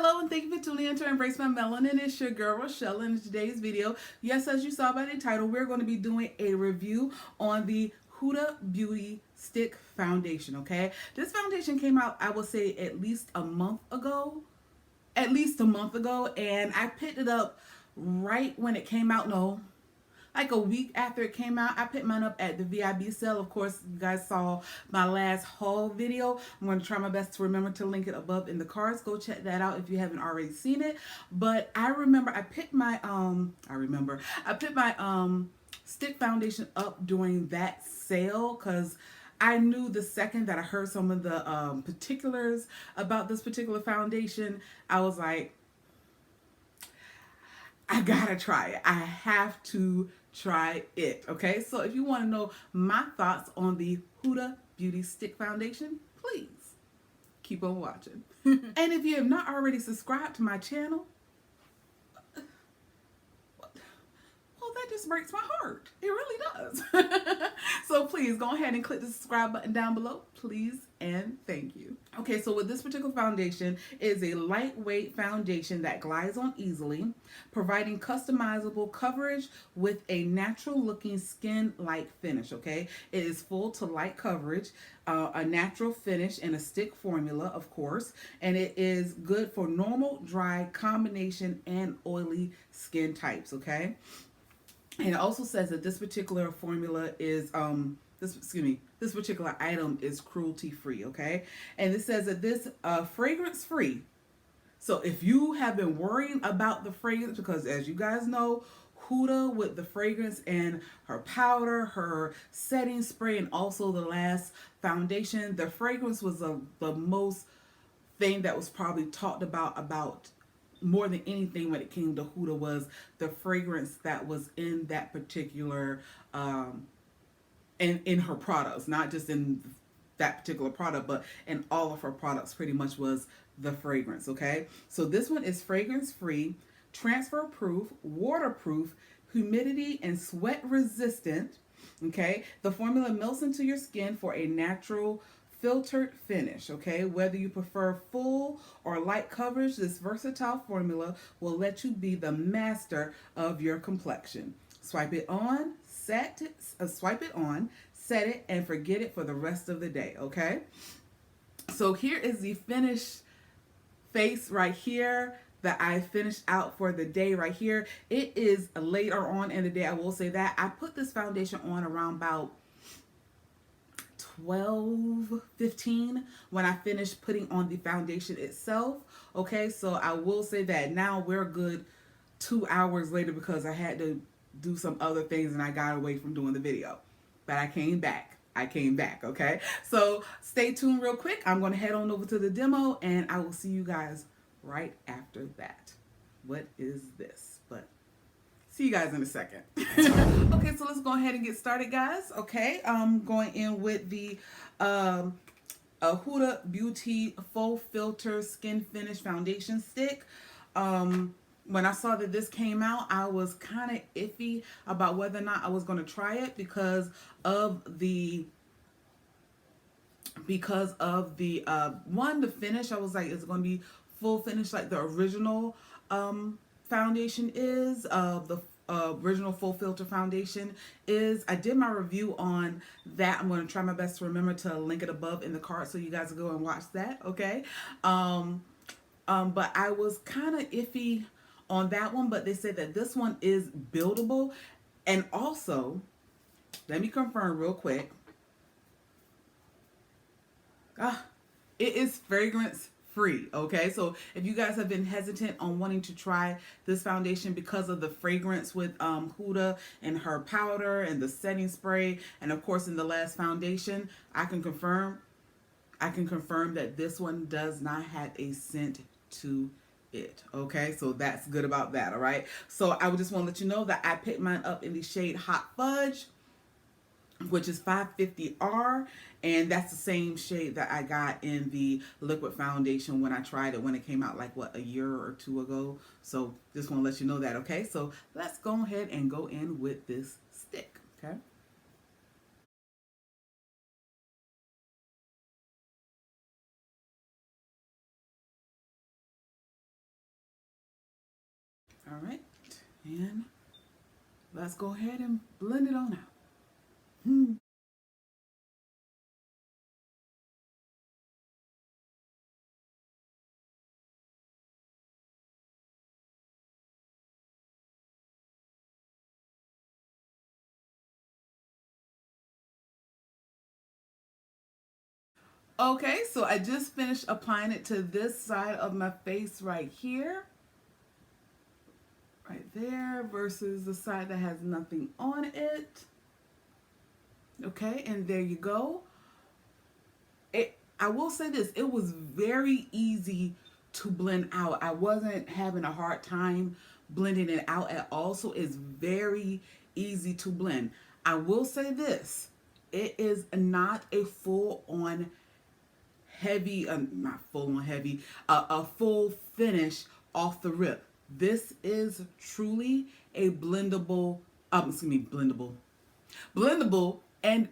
Hello and thank you for tuning in to Embrace My Melanin. It's your girl Rochelle, and in today's video, yes, as you saw by the title, we're going to be doing a review on the HUDA Beauty Stick Foundation, okay? This foundation came out, I would say, at least a month ago. And I picked it up right when it came out. No, like a week after it came out. I picked mine up at the VIB sale. Of course, you guys saw my last haul video. I'm going to try my best to remember to link it above in the cards. Go check that out if you haven't already seen it. But I remember I picked my stick foundation up during that sale because I knew the second that I heard some of the particulars about this particular foundation, I was like, I gotta try it. I have to try it. Okay, so if you want to know my thoughts on the HUDA Beauty Stick Foundation, please keep on watching. And if you have not already subscribed to my channel, well, that just breaks my heart. It really does. So please go ahead and click the subscribe button down below, please, and thank you. Okay, so with this particular foundation, it is a lightweight foundation that glides on easily, providing customizable coverage with a natural looking skin-like finish, okay? It is full to light coverage, a natural finish, and a stick formula, of course, and it is good for normal, dry, combination, and oily skin types, okay? And it also says that this particular formula is this particular item is cruelty free, okay? And it says that this fragrance free. So if you have been worrying about the fragrance, because as you guys know, Huda with the fragrance and her powder, her setting spray, and also the last foundation, the fragrance was the most thing that was probably talked about more than anything when it came to Huda was the fragrance that was in that particular in her products, not just in that particular product, but in all of her products pretty much was the fragrance, okay? So this one is fragrance free, transfer proof, waterproof, humidity and sweat resistant, okay? The formula melts into your skin for a natural filtered finish, okay? Whether you prefer full or light coverage, this versatile formula will let you be the master of your complexion. Swipe it on, set it, and forget it for the rest of the day, okay? So here is the finished face right here that I finished out for the day right here. It is later on in the day, I will say that. I put this foundation on around about 12:15 when I finished putting on the foundation itself, okay? So I will say that now we're good 2 hours later because I had to do some other things and I got away from doing the video, but I came back, okay? So stay tuned real quick. I'm going to head on over to the demo and I will see you guys right after that. What is this? But see you guys in a second. Okay, so let's go ahead and get started, guys. Okay, I'm going in with the Huda Beauty Faux Filter Skin Finish Foundation Stick. When I saw that this came out, I was kind of iffy about whether or not I was going to try it because of the the finish. I was like, it's going to be full finish like the original foundation is, the original full filter foundation is. I did my review on that. I'm going to try my best to remember to link it above in the card so you guys go and watch that, okay? But I was kind of iffy on that one, but they said that this one is buildable. And also, let me confirm real quick. It is fragrance free, okay? So if you guys have been hesitant on wanting to try this foundation because of the fragrance with Huda and her powder and the setting spray, and of course in the last foundation, I can confirm that this one does not have a scent to it, okay? So that's good about that, all right? So I would just want to let you know that I picked mine up in the shade Hot Fudge, which is 550R, and that's the same shade that I got in the liquid foundation when I tried it when it came out like what, a year or two ago. So just want to let you know that, okay? So let's go ahead and go in with this stick, okay? All right, and let's go ahead and blend it on out. Hmm. Okay, so I just finished applying it to this side of my face right here. Right there versus the side that has nothing on it. Okay, and there you go. I will say this, it was very easy to blend out. I wasn't having a hard time blending it out at all, so it's very easy to blend. I will say this, it is not a full on heavy, not full on heavy, a full finish off the rip. This is truly a blendable and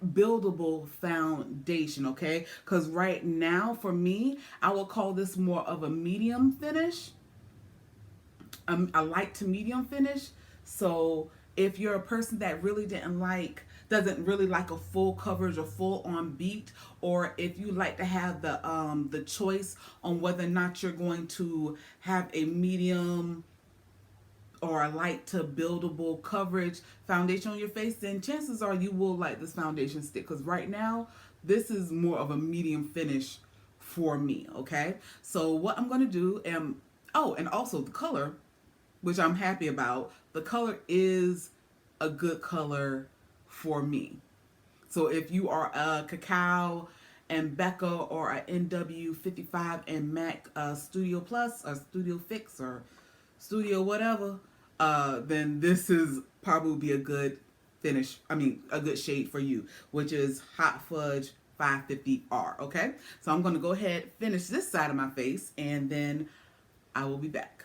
buildable foundation, okay? Because right now, for me, I will call this more of a medium finish, a light to medium finish. So if you're a person that really doesn't really like a full coverage or full on beat, or if you like to have the choice on whether or not you're going to have a medium or a light to buildable coverage foundation on your face, then chances are you will like this foundation stick, because right now this is more of a medium finish for me. Okay, so what I'm going to do, and also the color, which I'm happy about, the color is a good color for me. So if you are a Cacao and Becca or a NW55 and MAC Studio Plus or Studio Fix or Studio whatever, then this is probably be a good finish. I mean, a good shade for you, which is Hot Fudge 550R. Okay, so I'm going to go ahead, finish this side of my face, and then I will be back.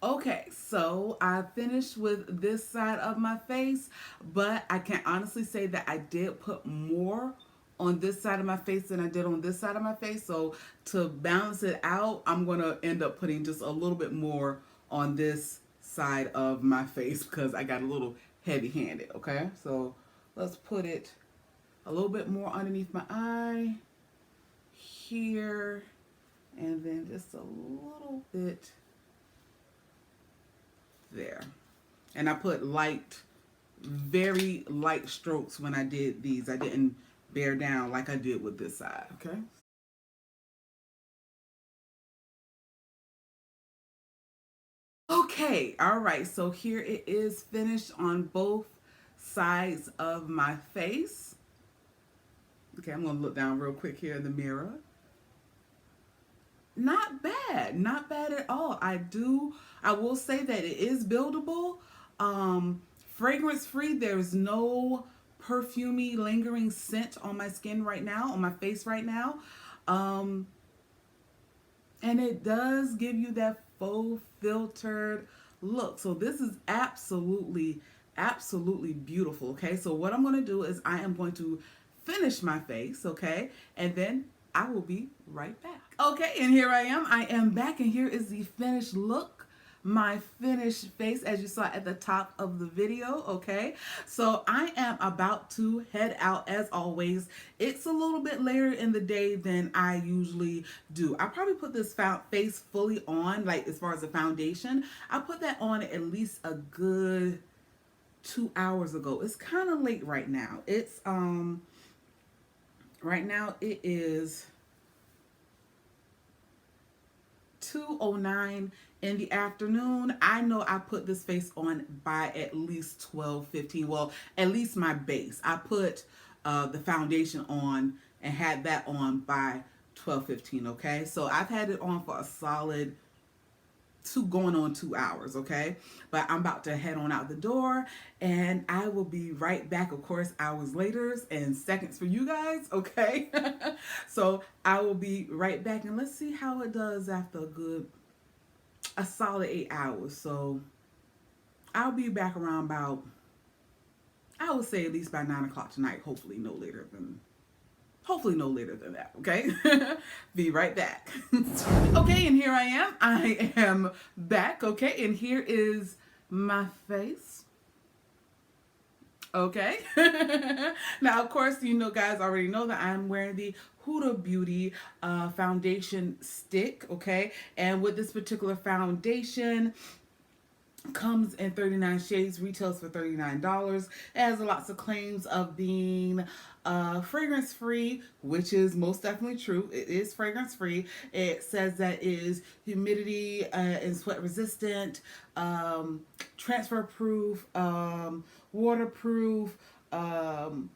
Okay, so I finished with this side of my face, but I can honestly say that I did put more on this side of my face than I did on this side of my face. So to balance it out, I'm going to end up putting just a little bit more on this side of my face because I got a little heavy-handed, okay? So let's put it a little bit more underneath my eye here, and then just a little bit there. And I put very light strokes when I did these. I didn't bear down like I did with this side, okay? Okay, all right, so here it is finished on both sides of my face. Okay, I'm gonna look down real quick here in the mirror. Not bad, not bad at all. I will say that it is buildable. Fragrance free. There's no perfumey lingering scent on my skin right now, on my face right now. Um, and it does give you that faux filtered look. So this is absolutely beautiful. Okay, so what I'm going to do is I am going to finish my face, okay, and then I will be right back. Okay, and here I am. I am back, and here is the finished look. My finished face, as you saw at the top of the video, okay? So I am about to head out as always. It's a little bit later in the day than I usually do. I probably put this face fully on, like as far as the foundation. I put that on at least a good 2 hours ago. It's kind of late right now. It's, right now it is 2:09 in the afternoon. I know I put this face on by at least 12:15. Well, at least my base. I put the foundation on and had that on by 12:15. Okay, so I've had it on for a solid going on 2 hours, okay? But I'm about to head on out the door, and I will be right back, of course, hours later and seconds for you guys, okay? So I will be right back, and let's see how it does after a solid 8 hours. So I'll be back around about, I would say at least by 9 o'clock tonight, hopefully no later than that, okay? Be right back. Okay, and here I am. I am back, okay? And here is my face. Okay. Now, of course, you know, guys already know that I'm wearing the Huda Beauty foundation stick, okay? And with this particular foundation, comes in 39 shades, retails for $39. It has lots of claims of being fragrance free, which is most definitely true. It is fragrance free. It says that it is humidity and sweat resistant, transfer proof, waterproof, and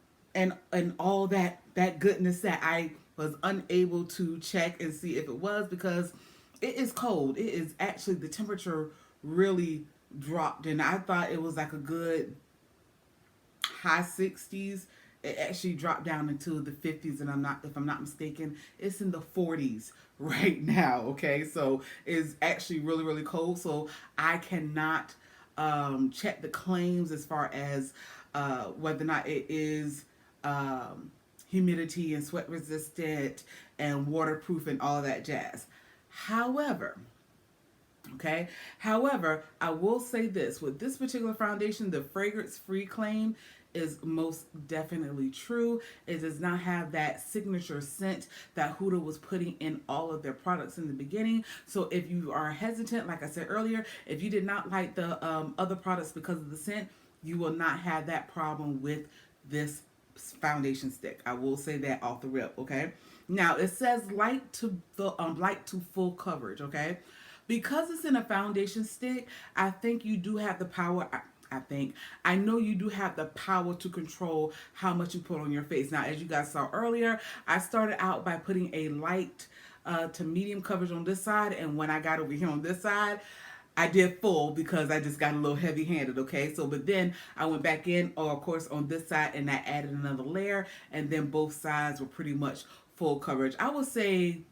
all that goodness that I was unable to check and see if it was, because it is cold. It is actually, the temperature really dropped, and I thought it was like a good high 60s. It actually dropped down into the 50s, and if I'm not mistaken, it's in the 40s right now. Okay, so it's actually really, really cold. So I cannot check the claims as far as whether or not it is humidity and sweat resistant and waterproof and all that jazz. However, I will say this: with this particular foundation, the fragrance-free claim is most definitely true. It does not have that signature scent that Huda was putting in all of their products in the beginning. So if you are hesitant, like I said earlier, if you did not like the other products because of the scent, you will not have that problem with this foundation stick. I will say that off the rip, okay? Now, it says light to full coverage, okay? Because it's in a foundation stick, I think you do have the power. I know you do have the power to control how much you put on your face. Now, as you guys saw earlier, I started out by putting a light to medium coverage on this side, and when I got over here on this side, I did full because I just got a little heavy-handed, okay? So, but then I went back in, or of course, on this side, and I added another layer, and then both sides were pretty much full coverage. I would say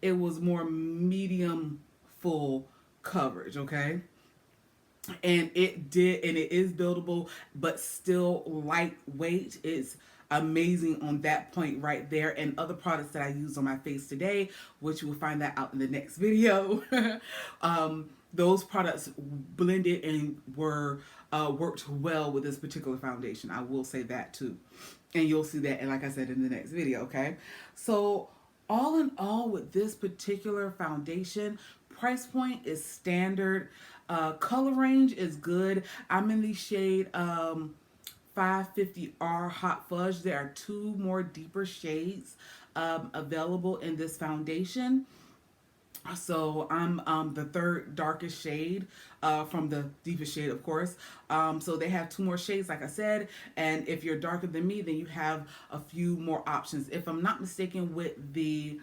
it was more medium full coverage, okay? And it is buildable, but still lightweight. It's amazing on that point right there. And other products that I use on my face today, which you will find that out in the next video, those products blended and were worked well with this particular foundation. I will say that too. And you'll see that, and like I said, in the next video, okay? So all in all, with this particular foundation, price point is standard. Color range is good. I'm in the shade 550R Hot Fudge. There are 2 more deeper shades available in this foundation. So I'm the 3rd darkest shade from the deepest shade, of course. So they have 2 more shades, like I said. And if you're darker than me, then you have a few more options. If I'm not mistaken, with the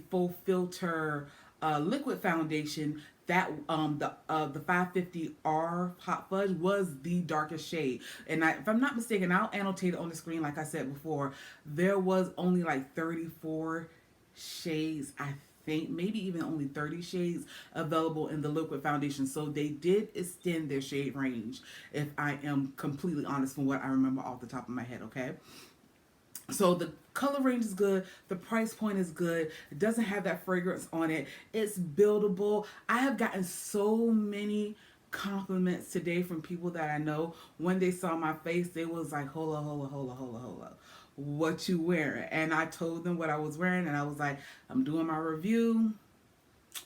Faux filter liquid foundation, that the 550R Hot Fudge was the darkest shade. And if I'm not mistaken, I'll annotate it on the screen. Like I said before, there was only like 34 shades, I think, maybe even only 30 shades available in the liquid foundation. So they did extend their shade range, if I am completely honest, from what I remember off the top of my head, okay? So the color range is good. The price point is good. It doesn't have that fragrance on it. It's buildable. I have gotten so many compliments today from people that I know. When they saw my face, they was like, hold up. What you wearing? And I told them what I was wearing, and I was like, I'm doing my review.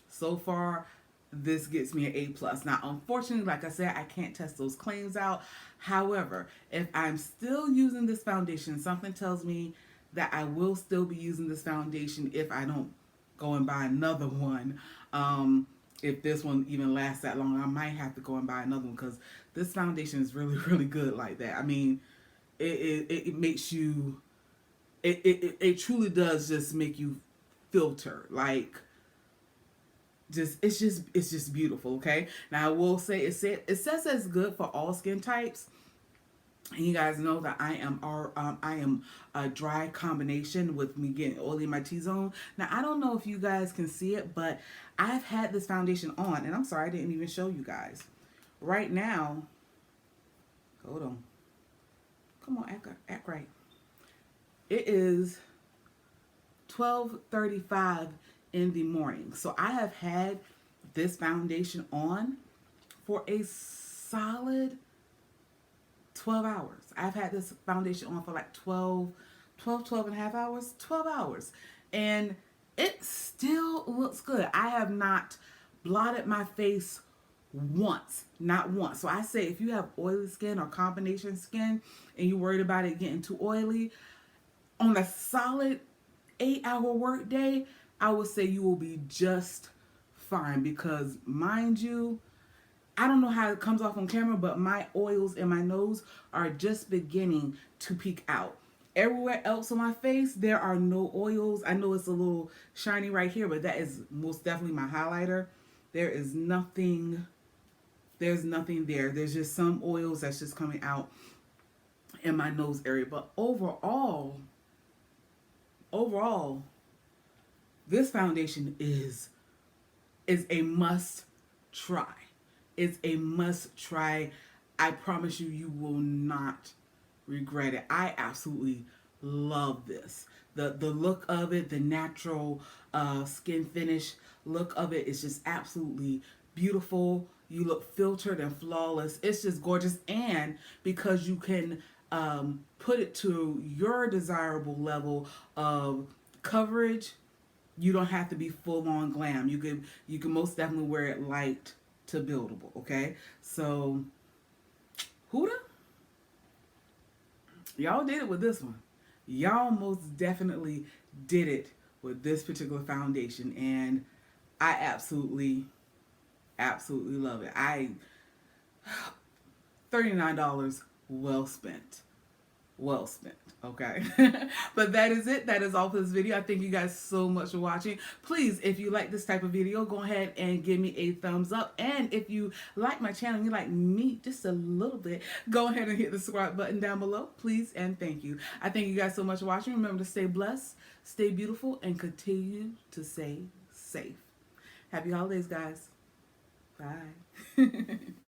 So far, this gets me an A+. Now, unfortunately, like I said, I can't test those claims out. However, if I'm still using this foundation, something tells me that I will still be using this foundation if I don't go and buy another one. If this one even lasts that long, I might have to go and buy another one, because this foundation is really, really good like that. I mean, it makes you, it truly does just make you filter. Like, It's just beautiful. Okay, now I will say it says it's good for all skin types. And you guys know that I am a dry combination with me getting oily in my T-zone. Now I don't know if you guys can see it, but I've had this foundation on, and I'm sorry I didn't even show you guys. Right now, hold on. Come on, act right. It is 12:35 in the morning. So I have had this foundation on for a solid 12 hours. I've had this foundation on for like 12 and a half hours, 12 hours. And it still looks good. I have not blotted my face once, not once. So I say if you have oily skin or combination skin and you're worried about it getting too oily, on a solid 8-hour work day, I would say you will be just fine because, mind you, I don't know how it comes off on camera, but my oils in my nose are just beginning to peek out. Everywhere else on my face, there are no oils. I know it's a little shiny right here, but that is most definitely my highlighter. There's nothing there. There's just some oils that's just coming out in my nose area. But overall, this foundation is a must try. It's a must try. I promise you, you will not regret it. I absolutely love this. The look of it, the natural skin finish look of it is just absolutely beautiful. You look filtered and flawless. It's just gorgeous. And because you can put it to your desirable level of coverage, you don't have to be full on glam. You can most definitely wear it light to buildable. Okay, so Huda, y'all did it with this one. Y'all most definitely did it with this particular foundation, and I absolutely love it. $39 well spent. Well spent. Okay. But that is it. That is all for this video. I thank you guys so much for watching. Please, if you like this type of video, go ahead and give me a thumbs up. And if you like my channel and you like me just a little bit, go ahead and hit the subscribe button down below. Please and thank you. I thank you guys so much for watching. Remember to stay blessed, stay beautiful, and continue to stay safe. Happy holidays, guys. Bye.